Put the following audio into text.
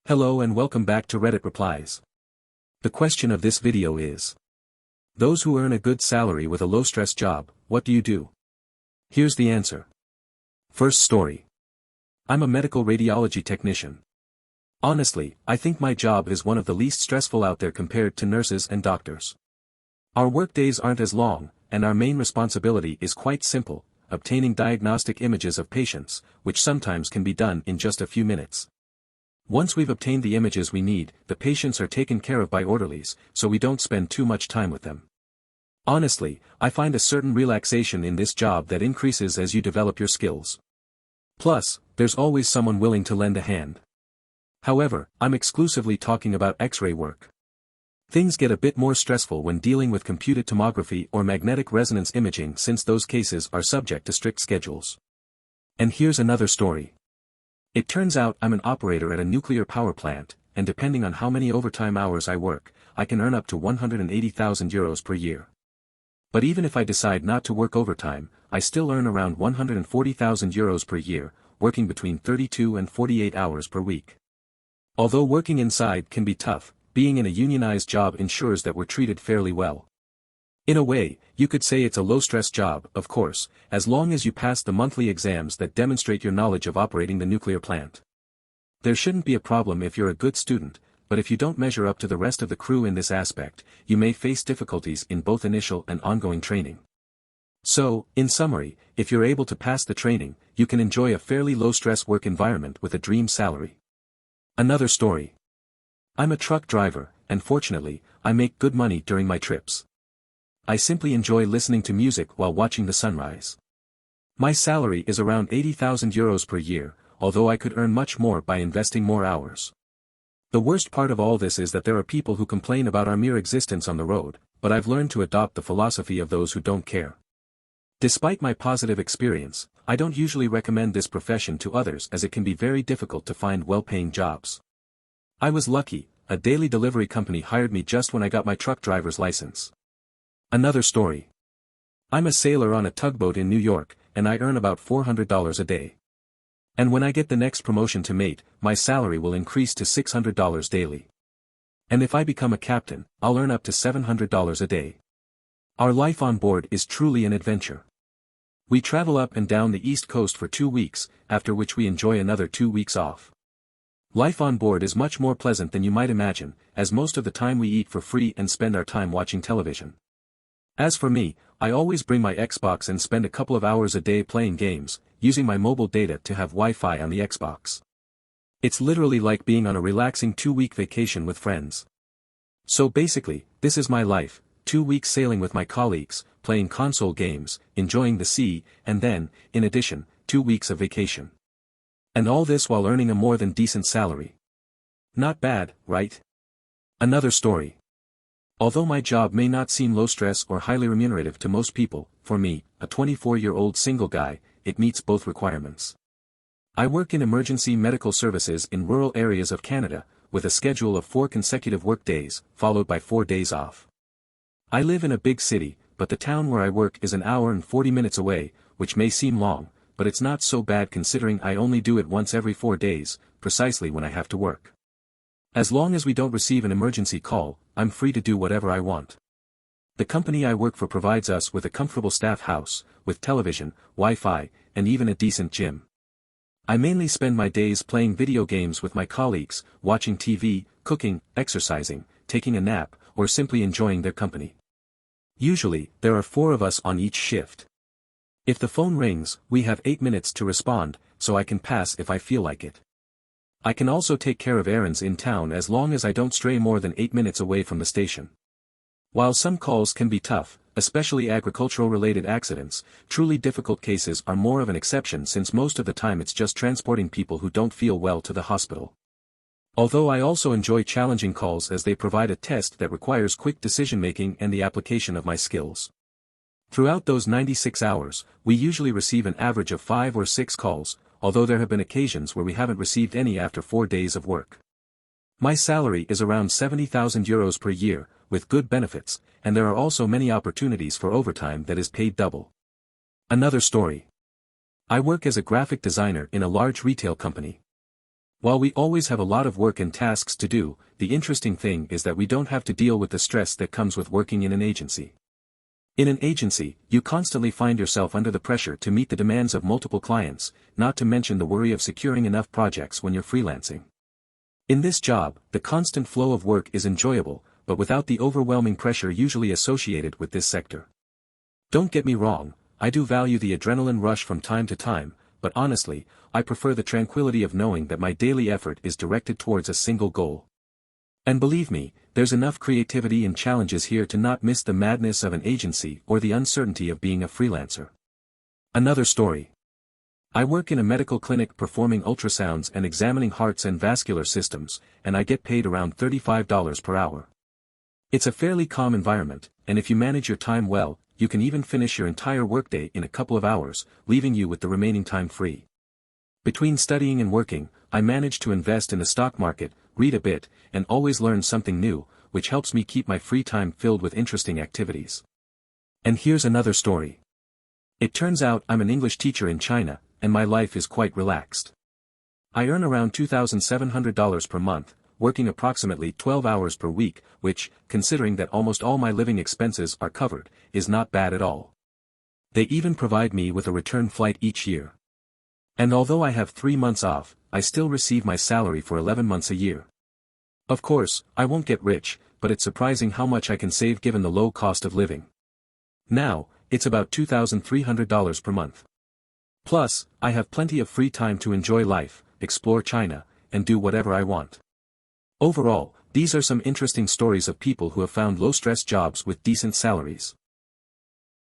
Hello and welcome back to Reddit Replies. The question of this video is: those who earn a good salary with a low-stress job, what do you do? Here's the answer. First story. I'm a medical radiology technician. Honestly, I think my job is one of the least stressful out there compared to nurses and doctors. Our workdays aren't as long, and our main responsibility is quite simple: obtaining diagnostic images of patients, which sometimes can be done in just a few minutes. Once we've obtained the images we need, the patients are taken care of by orderlies, so we don't spend too much time with them. Honestly, I find a certain relaxation in this job that increases as you develop your skills. Plus, there's always someone willing to lend a hand. However, I'm exclusively talking about X-ray work. Things get a bit more stressful when dealing with computed tomography or magnetic resonance imaging, since those cases are subject to strict schedules. And here's another story. It turns out I'm an operator at a nuclear power plant, and depending on how many overtime hours I work, I can earn up to 180,000 euros per year. But even if I decide not to work overtime, I still earn around 140,000 euros per year, working between 32 and 48 hours per week. Although working inside can be tough, being in a unionized job ensures that we're treated fairly well. In a way, you could say it's a low-stress job, of course, as long as you pass the monthly exams that demonstrate your knowledge of operating the nuclear plant. There shouldn't be a problem if you're a good student, but if you don't measure up to the rest of the crew in this aspect, you may face difficulties in both initial and ongoing training. So, in summary, if you're able to pass the training, you can enjoy a fairly low-stress work environment with a dream salary. Another story. I'm a truck driver, and fortunately, I make good money during my trips. I simply enjoy listening to music while watching the sunrise. My salary is around 80,000 euros per year, although I could earn much more by investing more hours. The worst part of all this is that there are people who complain about our mere existence on the road, but I've learned to adopt the philosophy of those who don't care. Despite my positive experience, I don't usually recommend this profession to others as it can be very difficult to find well-paying jobs. I was lucky, a daily delivery company hired me just when I got my truck driver's license. Another story. I'm a sailor on a tugboat in New York, and I earn about $400 a day. And when I get the next promotion to mate, my salary will increase to $600 daily. And if I become a captain, I'll earn up to $700 a day. Our life on board is truly an adventure. We travel up and down the East Coast for 2 weeks, after which we enjoy another 2 weeks off. Life on board is much more pleasant than you might imagine, as most of the time we eat for free and spend our time watching television. As for me, I always bring my Xbox and spend a couple of hours a day playing games, using my mobile data to have Wi-Fi on the Xbox. It's literally like being on a relaxing 2-week vacation with friends. So basically, this is my life: 2 weeks sailing with my colleagues, playing console games, enjoying the sea, and then, in addition, 2 weeks of vacation. And all this while earning a more than decent salary. Not bad, right? Another story. Although my job may not seem low-stress or highly remunerative to most people, for me, a 24-year-old single guy, it meets both requirements. I work in emergency medical services in rural areas of Canada, with a schedule of 4 consecutive work days, followed by 4 days off. I live in a big city, but the town where I work is an hour and 40 minutes away, which may seem long, but it's not so bad considering I only do it once every 4 days, precisely when I have to work. As long as we don't receive an emergency call, I'm free to do whatever I want. The company I work for provides us with a comfortable staff house, with television, Wi-Fi, and even a decent gym. I mainly spend my days playing video games with my colleagues, watching TV, cooking, exercising, taking a nap, or simply enjoying their company. Usually, there are 4 of us on each shift. If the phone rings, we have 8 minutes to respond, so I can pass if I feel like it. I can also take care of errands in town as long as I don't stray more than 8 minutes away from the station. While some calls can be tough, especially agricultural-related accidents, truly difficult cases are more of an exception since most of the time it's just transporting people who don't feel well to the hospital. Although I also enjoy challenging calls as they provide a test that requires quick decision-making and the application of my skills. Throughout those 96 hours, we usually receive an average of 5 or 6 calls, although there have been occasions where we haven't received any after 4 days of work. My salary is around 70,000 euros per year, with good benefits, and there are also many opportunities for overtime that is paid double. Another story. I work as a graphic designer in a large retail company. While we always have a lot of work and tasks to do, the interesting thing is that we don't have to deal with the stress that comes with working in an agency. In an agency, you constantly find yourself under the pressure to meet the demands of multiple clients, not to mention the worry of securing enough projects when you're freelancing. In this job, the constant flow of work is enjoyable, but without the overwhelming pressure usually associated with this sector. Don't get me wrong, I do value the adrenaline rush from time to time, but honestly, I prefer the tranquility of knowing that my daily effort is directed towards a single goal. And believe me, there's enough creativity and challenges here to not miss the madness of an agency or the uncertainty of being a freelancer. Another story. I work in a medical clinic performing ultrasounds and examining hearts and vascular systems, and I get paid around $35 per hour. It's a fairly calm environment, and if you manage your time well, you can even finish your entire workday in a couple of hours, leaving you with the remaining time free. Between studying and working, I manage to invest in the stock market, read a bit, and always learn something new, which helps me keep my free time filled with interesting activities. And here's another story. It turns out I'm an English teacher in China, and my life is quite relaxed. I earn around $2,700 per month, working approximately 12 hours per week, which, considering that almost all my living expenses are covered, is not bad at all. They even provide me with a return flight each year. And although I have 3 months off, I still receive my salary for 11 months a year. Of course, I won't get rich, but it's surprising how much I can save given the low cost of living. Now, it's about $2,300 per month. Plus, I have plenty of free time to enjoy life, explore China, and do whatever I want. Overall, these are some interesting stories of people who have found low-stress jobs with decent salaries.